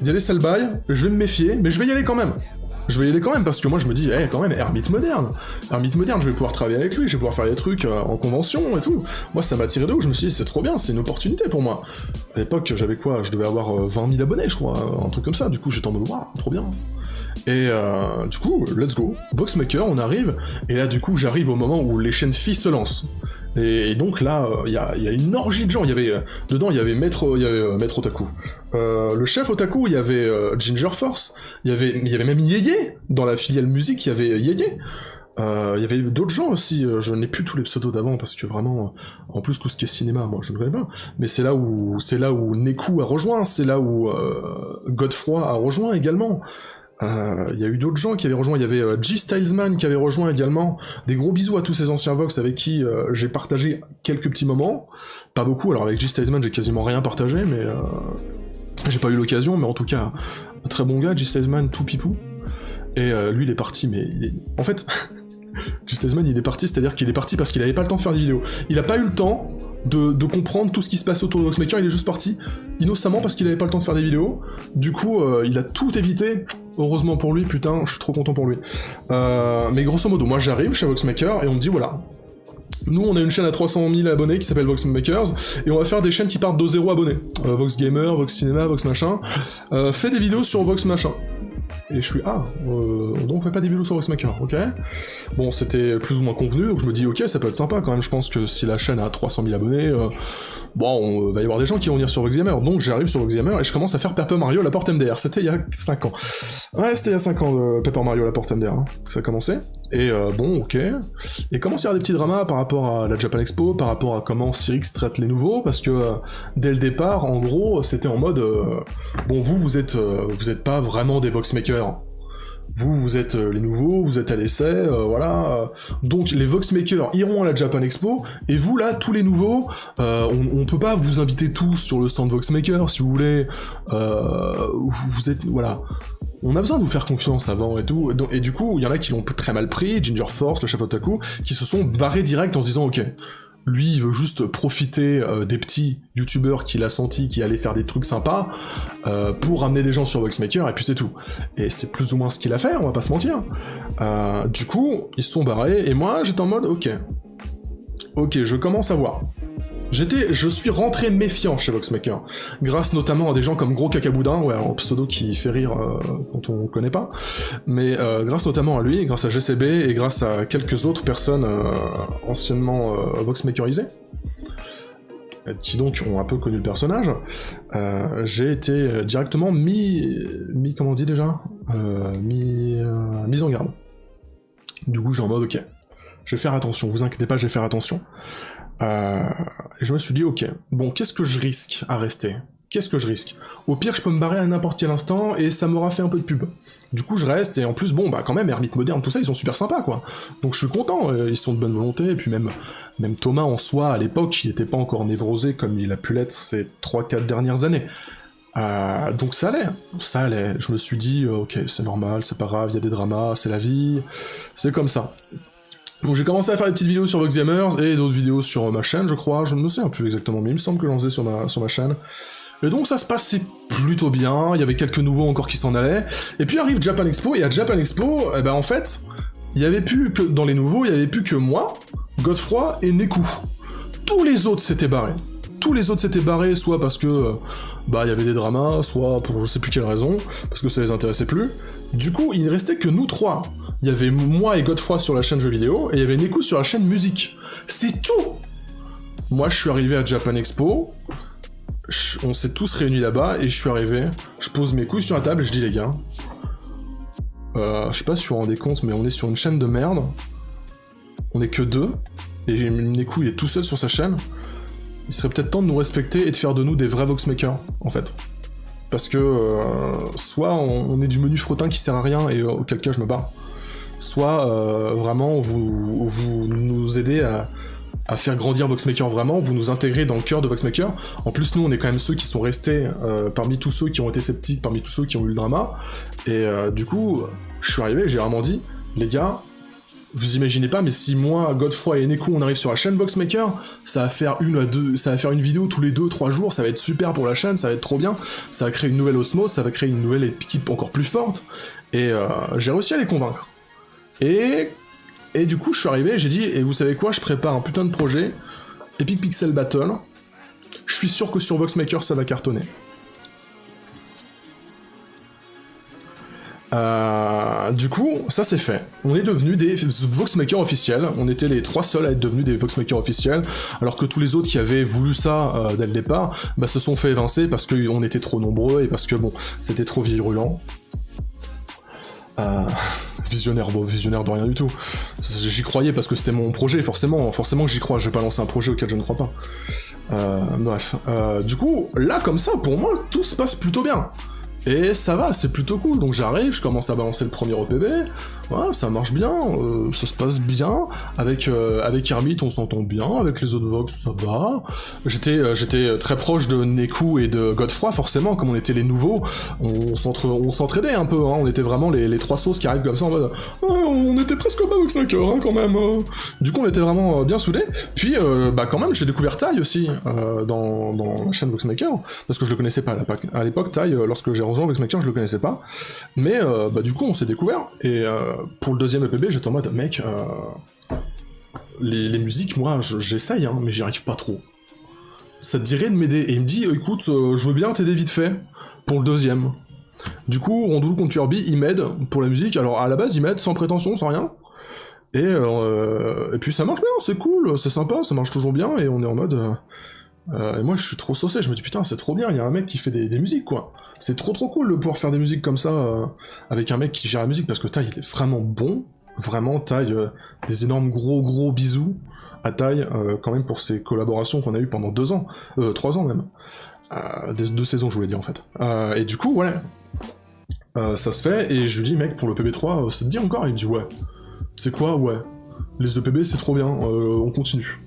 il y a des sell by, je vais me méfier, mais je vais y aller quand même. Je vais y aller quand même, parce que moi je me dis, quand même, Hermite Moderne, je vais pouvoir travailler avec lui, je vais pouvoir faire des trucs en convention et tout. Moi ça m'a tiré de haut, je me suis dit, c'est trop bien, c'est une opportunité pour moi. À l'époque, j'avais quoi? Je devais avoir 20 000 abonnés, je crois, un truc comme ça, du coup j'étais en mode, waouh, trop bien. Et du coup, let's go, Voxmaker, on arrive, et là du coup j'arrive au moment où les chaînes filles se lancent. Et donc là, il y a une orgie de gens. Dedans, il y avait Maître Otaku. Le chef Otaku, il y avait Ginger Force. Il y avait même Yeye dans la filiale musique. Il y avait Yeye. Il y avait d'autres gens aussi. Je n'ai plus tous les pseudos d'avant parce que vraiment, en plus tout ce qui est cinéma, moi je ne connais pas. Mais c'est là où Neku a rejoint. C'est là où Godefroy a rejoint également. Il y a eu d'autres gens qui avaient rejoint, il y avait G Stylesman qui avait rejoint également. Des gros bisous à tous ces anciens Vox avec qui j'ai partagé quelques petits moments. Pas beaucoup, alors avec G Stylesman j'ai quasiment rien partagé, mais j'ai pas eu l'occasion, mais en tout cas, un très bon gars, G Stylesman, tout pipou. Et lui il est parti, mais en fait, G Stylesman il est parti, c'est-à-dire qu'il est parti parce qu'il avait pas le temps de faire des vidéos. Il a pas eu le temps de comprendre tout ce qui se passe autour de Voxmaker, il est juste parti, innocemment parce qu'il avait pas le temps de faire des vidéos. Du coup, il a tout évité. Heureusement pour lui, putain, je suis trop content pour lui. Mais grosso modo, moi j'arrive chez Voxmaker et on me dit voilà, nous on a une chaîne à 300 000 abonnés qui s'appelle Voxmakers et on va faire des chaînes qui partent de 0 abonnés. Vox Gamer, Vox Cinéma, Vox machin. Fais des vidéos sur Vox machin. Et je suis donc on fait pas des vidéos sur Voxmaker, ok. Bon, c'était plus ou moins convenu, donc je me dis ok, ça peut être sympa quand même, je pense que si la chaîne a 300 000 abonnés, bon, va y avoir des gens qui vont venir sur Voxgamer, donc j'arrive sur Voxgamer et je commence à faire Paper Mario la porte MDR, c'était il y a 5 ans. Ouais, c'était il y a 5 ans, Paper Mario la porte MDR, hein, que ça a commencé. Et bon, ok. Et commence à y avoir des petits dramas par rapport à la Japan Expo, par rapport à comment Cyrix traite les nouveaux, parce que dès le départ, en gros, c'était en mode bon, vous êtes pas vraiment des Voxmakers. Vous êtes les nouveaux, vous êtes à l'essai, voilà. Donc les Voxmakers iront à la Japan Expo, et vous là, tous les nouveaux, on peut pas vous inviter tous sur le stand Voxmaker, si vous voulez. Vous êtes, voilà. On a besoin de vous faire confiance avant et tout, et du coup, il y en a qui l'ont très mal pris, Ginger Force, le chef Otaku, qui se sont barrés direct en se disant, ok, lui, il veut juste profiter des petits youtubeurs qu'il a senti qui allaient faire des trucs sympas pour ramener des gens sur Voxmaker, et puis c'est tout. Et c'est plus ou moins ce qu'il a fait, on va pas se mentir. Du coup, ils se sont barrés, et moi, j'étais en mode, ok, je commence à voir. Je suis rentré méfiant chez Voxmaker, grâce notamment à des gens comme Gros Cacaboudin, ouais, un pseudo qui fait rire quand on connaît pas, mais grâce notamment à lui, grâce à GCB, et grâce à quelques autres personnes anciennement Voxmakerisées, qui donc ont un peu connu le personnage, j'ai été directement comment on dit déjà, mis en garde. Du coup, j'ai en mode, ok, je vais faire attention, vous inquiétez pas, je vais faire attention. Et je me suis dit, ok, bon, qu'est-ce que je risque à rester? Qu'est-ce que je risque? Au pire, je peux me barrer à n'importe quel instant, et ça m'aura fait un peu de pub. Du coup, je reste, et en plus, bon, bah quand même, Hermite Moderne, tout ça, ils sont super sympas, quoi. Donc je suis content, ils sont de bonne volonté, et puis même Thomas, en soi, à l'époque, il était pas encore névrosé comme il a pu l'être ces 3-4 dernières années. Donc ça allait. Je me suis dit, ok, c'est normal, c'est pas grave, il y a des dramas, c'est la vie, c'est comme ça. Donc j'ai commencé à faire des petites vidéos sur Voxgamers et d'autres vidéos sur ma chaîne, je crois, je ne me souviens plus exactement, mais il me semble que j'en faisais sur ma chaîne. Et donc ça se passait plutôt bien, il y avait quelques nouveaux encore qui s'en allaient, et puis arrive Japan Expo, et à Japan Expo, eh ben en fait, il y avait plus que, dans les nouveaux, il y avait plus que moi, Godefroy et Neku. Tous les autres s'étaient barrés. Soit parce que il y avait des dramas, soit pour je sais plus quelle raison, parce que ça les intéressait plus. Du coup, il ne restait que nous trois. Il y avait moi et Godefroy sur la chaîne jeux vidéo, et il y avait Neku sur la chaîne musique. C'est tout. Moi, je suis arrivé à Japan Expo, on s'est tous réunis là-bas, et je suis arrivé, je pose mes couilles sur la table, et je dis, les gars, je sais pas si vous vous rendez compte, mais on est sur une chaîne de merde, on est que deux, et Neku, il est tout seul sur sa chaîne, il serait peut-être temps de nous respecter et de faire de nous des vrais Voxmakers, en fait. Parce que, soit on est du menu frottin qui sert à rien, et auquel cas je me barre, soit vraiment vous nous aidez à faire grandir Voxmaker vraiment, vous nous intégrez dans le cœur de Voxmaker. En plus, nous, on est quand même ceux qui sont restés parmi tous ceux qui ont été sceptiques, parmi tous ceux qui ont eu le drama, et du coup, je suis arrivé et j'ai vraiment dit, les gars, vous imaginez pas, mais si moi, Godefroy et Neku, on arrive sur la chaîne Voxmaker, ça va faire une vidéo tous les 2-3 jours, ça va être super pour la chaîne, ça va être trop bien, ça va créer une nouvelle osmose, ça va créer une nouvelle équipe encore plus forte, et j'ai réussi à les convaincre. Et du coup, je suis arrivé, j'ai dit, et vous savez quoi, je prépare un putain de projet, Epic Pixel Battle, je suis sûr que sur Voxmaker, ça va cartonner. Du coup, ça c'est fait. On est devenus des Voxmakers officiels, on était les 3 seuls à être devenus des Voxmakers officiels, alors que tous les autres qui avaient voulu ça dès le départ, bah, se sont fait évincer parce qu'on était trop nombreux et parce que bon, c'était trop virulent. Visionnaire de rien du tout. J'y croyais parce que c'était mon projet, forcément que j'y crois, je vais pas lancer un projet auquel je ne crois pas. Bref. Du coup, là comme ça, pour moi, tout se passe plutôt bien. Et ça va, c'est plutôt cool, donc j'arrive, je commence à balancer le premier OPB, voilà, ça marche bien, ça se passe bien, avec Hermit on s'entend bien, avec les autres Vox ça va, j'étais très proche de Neku et de Godefroy, forcément, comme on était les nouveaux, on s'entraidait un peu, hein, on était vraiment les 3 sauces qui arrivent comme ça en mode on était presque pas Voxmaker, hein, quand même, du coup on était vraiment bien soudés, puis bah quand même j'ai découvert Tai aussi, dans la chaîne Voxmaker, parce que je le connaissais pas à l'époque, Tai, lorsque j'ai rejoint Voxmaker, je le connaissais pas, mais bah du coup on s'est découvert, et pour le deuxième EPB, j'étais en mode, mec, les musiques, moi, j'essaye, hein, mais j'y arrive pas trop. Ça te dirait de m'aider? Et il me dit, écoute, je veux bien t'aider vite fait, pour le deuxième. Du coup, Rondoulou contre Turby, il m'aide pour la musique, alors à la base, il m'aide sans prétention, sans rien, et puis ça marche bien, c'est cool, c'est sympa, ça marche toujours bien, et on est en mode... et moi je suis trop saucé, je me dis putain c'est trop bien, il y a un mec qui fait des musiques quoi. C'est trop cool de pouvoir faire des musiques comme ça, avec un mec qui gère la musique, parce que Tai il est vraiment bon, vraiment Tai, des énormes gros bisous à Tai, quand même pour ses collaborations qu'on a eues pendant 2 ans, 3 ans même. 2 saisons je voulais dire en fait. Et du coup ouais, ça se fait, et je lui dis mec pour le PB3, ça te dit encore? Il me dit ouais. C'est quoi? Ouais. Les EPB c'est trop bien, on continue.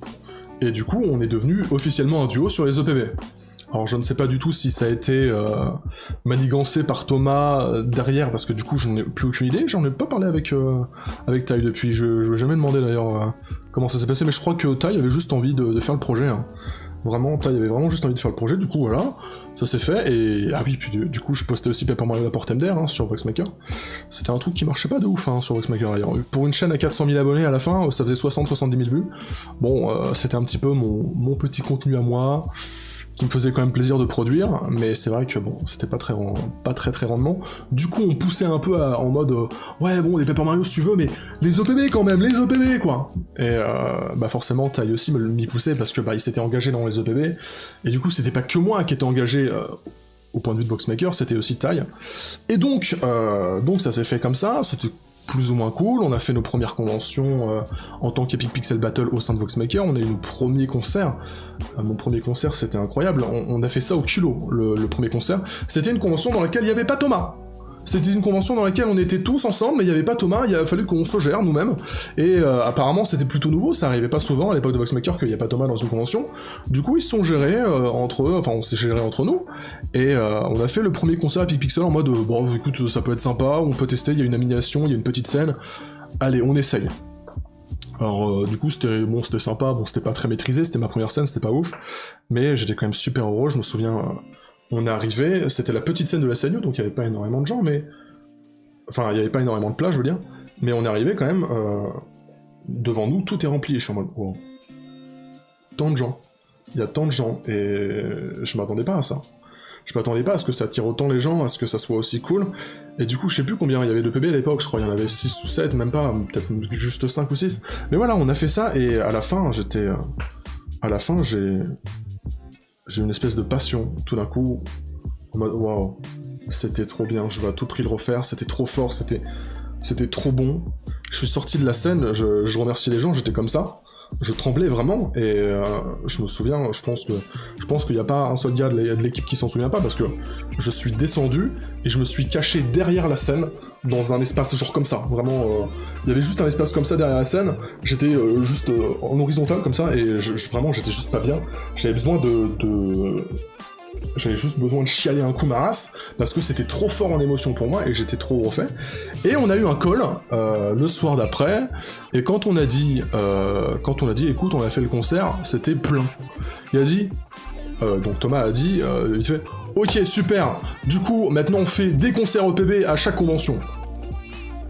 Et du coup, on est devenu officiellement un duo sur les EPB. Alors je ne sais pas du tout si ça a été manigancé par Thomas derrière, parce que du coup j'en ai plus aucune idée, j'en ai pas parlé avec Tai depuis, je lui ai jamais demandé d'ailleurs comment ça s'est passé, mais je crois que Tai avait juste envie de faire le projet, hein. Vraiment, Tai avait vraiment juste envie de faire le projet, du coup voilà, ça s'est fait, et ah oui, puis du coup je postais aussi Paper Mario la Porte MDR hein, sur Voxmaker. C'était un truc qui marchait pas de ouf hein, sur Voxmaker d'ailleurs. Pour une chaîne à 400 000 abonnés à la fin, ça faisait 60-70 000 vues. Bon, c'était un petit peu mon petit contenu à moi, qui me faisait quand même plaisir de produire, mais c'est vrai que bon, c'était pas très rendement. Du coup, on poussait un peu en mode ouais bon, les Paper Mario si tu veux, mais les OPB quand même, les OPB quoi. Et bah forcément, Tai aussi m'y poussait parce que bah il s'était engagé dans les OPB, et du coup c'était pas que moi qui étais engagé au point de vue de Voxmaker, c'était aussi Tai. Et donc ça s'est fait comme ça, c'était plus ou moins cool, on a fait nos premières conventions en tant qu'Epic Pixel Battle au sein de Voxmaker, on a eu nos premiers concerts, mon premier concert c'était incroyable, on a fait ça au culot, le premier concert, c'était une convention dans laquelle il n'y avait pas Thomas. C'était une convention dans laquelle on était tous ensemble, mais il n'y avait pas Thomas, il a fallu qu'on se gère nous-mêmes, et apparemment c'était plutôt nouveau, ça arrivait pas souvent à l'époque de Voxmaker qu'il n'y a pas Thomas dans une convention, du coup ils se sont gérés entre eux, enfin on s'est gérés entre nous, et on a fait le premier concert à Epic Pixel en mode bon écoute ça peut être sympa, on peut tester, il y a une animation, il y a une petite scène, allez on essaye. Alors du coup c'était sympa, bon c'était pas très maîtrisé, c'était ma première scène, c'était pas ouf, mais j'étais quand même super heureux, je me souviens... On est arrivé, c'était la petite scène de la scène, donc il n'y avait pas énormément de gens, mais... Enfin, il n'y avait pas énormément de place, je veux dire, mais on est arrivé quand même, devant nous, tout est rempli, et je suis en mode, wow. Tant de gens. Il y a tant de gens, et je m'attendais pas à ça. Je m'attendais pas à ce que ça attire autant les gens, à ce que ça soit aussi cool, et du coup, je sais plus combien il y avait de PB à l'époque, je crois qu'il y en avait 6 ou 7, même pas, peut-être juste 5 ou 6, mais voilà, on a fait ça, et à la fin, j'ai une espèce de passion, tout d'un coup, en mode waouh, c'était trop bien, je veux à tout prix le refaire, c'était trop fort, c'était trop bon. Je suis sorti de la scène, je remercie les gens, j'étais comme ça, je tremblais vraiment, et je me souviens, je pense qu'il n'y a pas un seul gars de l'équipe qui s'en souvient pas, parce que je suis descendu, et je me suis caché derrière la scène, dans un espace genre comme ça, vraiment, il y avait juste un espace comme ça derrière la scène, j'étais juste en horizontal comme ça, et vraiment j'étais juste pas bien, j'avais besoin J'avais juste besoin de chialer un coup ma race, parce que c'était trop fort en émotion pour moi, et j'étais trop refait. Et on a eu un call, le soir d'après, et quand on a dit, écoute, on a fait le concert, c'était plein. Il a dit, donc Thomas a dit, il fait, ok, super, du coup, maintenant on fait des concerts EPB à chaque convention.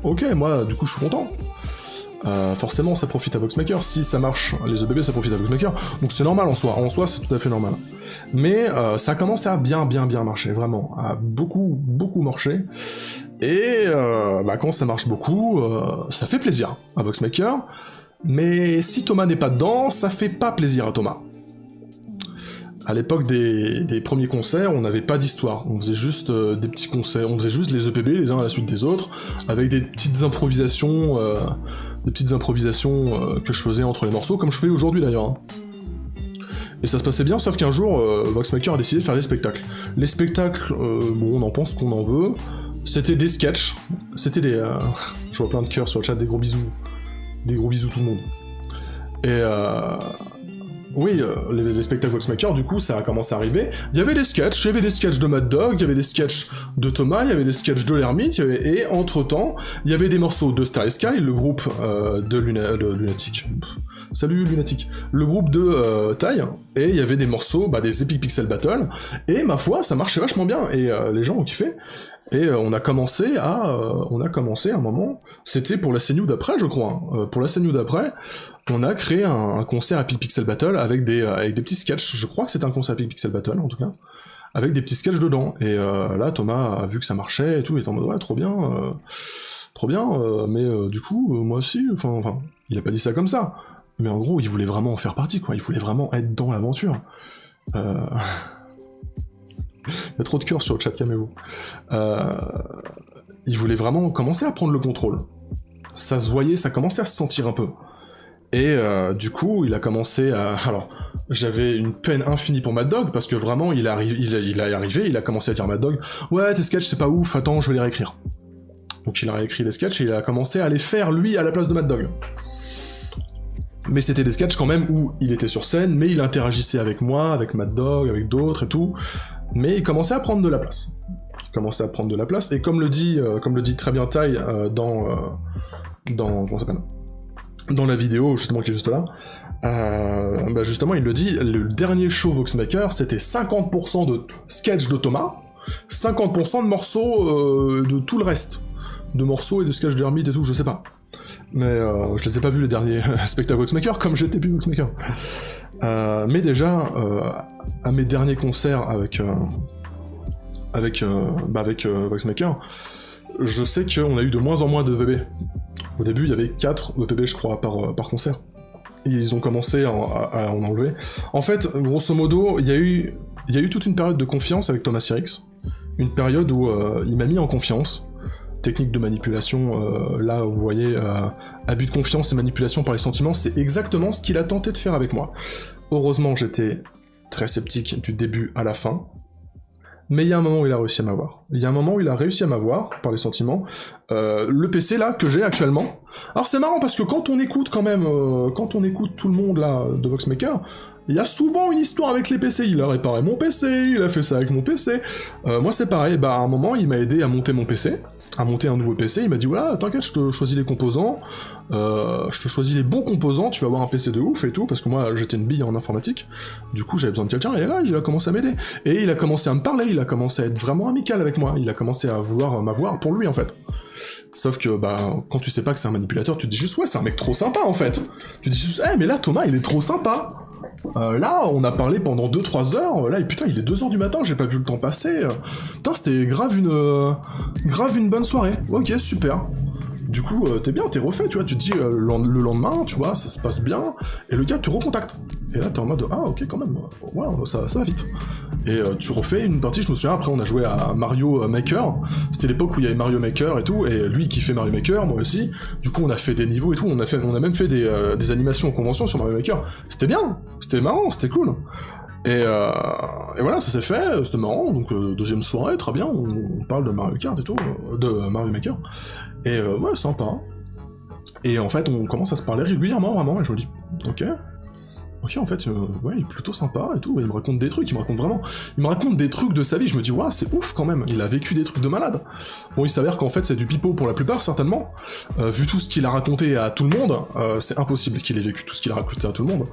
Ok, moi, du coup, je suis content. Forcément, ça profite à Voxmaker. Si ça marche, les EPB, ça profite à Voxmaker. Donc c'est normal en soi. En soi, c'est tout à fait normal. Mais ça a commencé à bien marcher, vraiment. À beaucoup marcher. Et quand ça marche beaucoup, ça fait plaisir à Voxmaker. Mais si Thomas n'est pas dedans, ça fait pas plaisir à Thomas. À l'époque des premiers concerts, on n'avait pas d'histoire. On faisait juste des petits concerts, on faisait juste les EPB les uns à la suite des autres, avec des petites improvisations, que je faisais entre les morceaux, comme je fais aujourd'hui d'ailleurs. Hein. Et ça se passait bien, sauf qu'un jour, Voxmaker a décidé de faire des spectacles. Les spectacles, on en pense qu'on en veut. C'était des sketchs, c'était des... je vois plein de cœurs sur le chat, des gros bisous tout le monde. Et oui, les spectacles Voxmaker, du coup, ça a commencé à arriver. Il y avait des sketchs de Mad Dog, il y avait des sketchs de Thomas, il y avait des sketchs de l'Hermite, et entre-temps, il y avait des morceaux de Starry Sky, le groupe de Lunatic. Salut Lunatic. Le groupe de Taille, et il y avait des morceaux, des Epic Pixel Battle, et ma foi, ça marchait vachement bien, et les gens ont kiffé. Et on a commencé à un moment, c'était pour la CNU d'après, je crois. Pour la CNU d'après, on a créé un concert à Epic Pixel Battle avec des petits sketchs. Je crois que c'était un concert à Epic Pixel Battle en tout cas, avec des petits sketchs dedans. Et là, Thomas a vu que ça marchait et tout, il était en mode ouais, trop bien. Mais du coup, moi aussi. Enfin, il a pas dit ça comme ça. Mais en gros, il voulait vraiment en faire partie, quoi. Il voulait vraiment être dans l'aventure. Il y a trop de cœur sur le chat, calmez-vous. Il voulait vraiment commencer à prendre le contrôle. Ça se voyait, ça commençait à se sentir un peu. Et du coup, il a commencé à... Alors, j'avais une peine infinie pour Mad Dog, parce que vraiment, il a commencé à dire à Mad Dog « Ouais, tes sketchs, c'est pas ouf, attends, je vais les réécrire. » Donc il a réécrit les sketchs, et il a commencé à les faire, lui, à la place de Mad Dog. Mais c'était des sketchs quand même où il était sur scène, mais il interagissait avec moi, avec Mad Dog, avec d'autres et tout... Mais il commençait à prendre de la place. Et comme le dit très bien Tai dans la vidéo justement qui est juste là, justement il le dit, le dernier show Voxmaker c'était 50% de sketch de Thomas, 50% de morceaux de tout le reste, de morceaux et de sketch d'Hermite et tout, je sais pas. Mais je les ai pas vus les derniers spectacles Voxmaker, comme j'étais plus Voxmaker. Mais déjà, à mes derniers concerts avec Voxmaker, je sais qu'on a eu de moins en moins de EPB. Au début, il y avait 4 EPB, je crois, par concert. Et ils ont commencé à en enlever. En fait, grosso modo, il y a eu toute une période de confiance avec Thomas Sirix. Une période où il m'a mis en confiance. Technique de manipulation, là vous voyez, abus de confiance et manipulation par les sentiments, c'est exactement ce qu'il a tenté de faire avec moi. Heureusement j'étais très sceptique du début à la fin, mais il y a un moment où il a réussi à m'avoir, par les sentiments, le PC là, que j'ai actuellement. Alors c'est marrant parce que quand on écoute tout le monde là, de Voxmaker, il y a souvent une histoire avec les PC, il a réparé mon PC, il a fait ça avec mon PC. Moi c'est pareil, à un moment il m'a aidé à monter mon PC, à monter un nouveau PC, il m'a dit voilà, t'inquiète, je te choisis les composants, je te choisis les bons composants, tu vas avoir un PC de ouf et tout, parce que moi j'étais une bille en informatique, du coup j'avais besoin de quelqu'un, et là il a commencé à m'aider. Et il a commencé à me parler, il a commencé à être vraiment amical avec moi, il a commencé à vouloir m'avoir pour lui en fait. Sauf que, quand tu sais pas que c'est un manipulateur, tu te dis juste ouais, c'est un mec trop sympa en fait. Tu te dis juste, mais là Thomas il est trop sympa. Là, on a parlé pendant 2-3 heures, là, et putain, il est 2h du matin, j'ai pas vu le temps passer. Putain, c'était grave une bonne soirée. Ok, super. Du coup, t'es bien, t'es refait, tu vois, tu te dis, le lendemain, tu vois, ça se passe bien, et le gars te recontacte. Et là, t'es en mode, ah, ok, quand même, wow, ça va vite. Et tu refais une partie, je me souviens, après on a joué à Mario Maker, c'était l'époque où il y avait Mario Maker et tout, et lui qui fait Mario Maker, moi aussi, du coup on a fait des niveaux et tout, on a même fait des animations en convention sur Mario Maker, c'était bien, c'était marrant, c'était cool. Et voilà, ça s'est fait, c'était marrant, donc deuxième soirée, très bien, on parle de Mario Kart et tout, de Mario Maker, et ouais, sympa. Et en fait, on commence à se parler régulièrement, vraiment, et je me dis, ok, ok, en fait, ouais, il est plutôt sympa et tout, il me raconte des trucs, il me raconte des trucs de sa vie, je me dis, waouh, c'est ouf quand même, il a vécu des trucs de malade. Bon, il s'avère qu'en fait, c'est du pipeau pour la plupart, certainement, vu tout ce qu'il a raconté à tout le monde, c'est impossible qu'il ait vécu tout ce qu'il a raconté à tout le monde.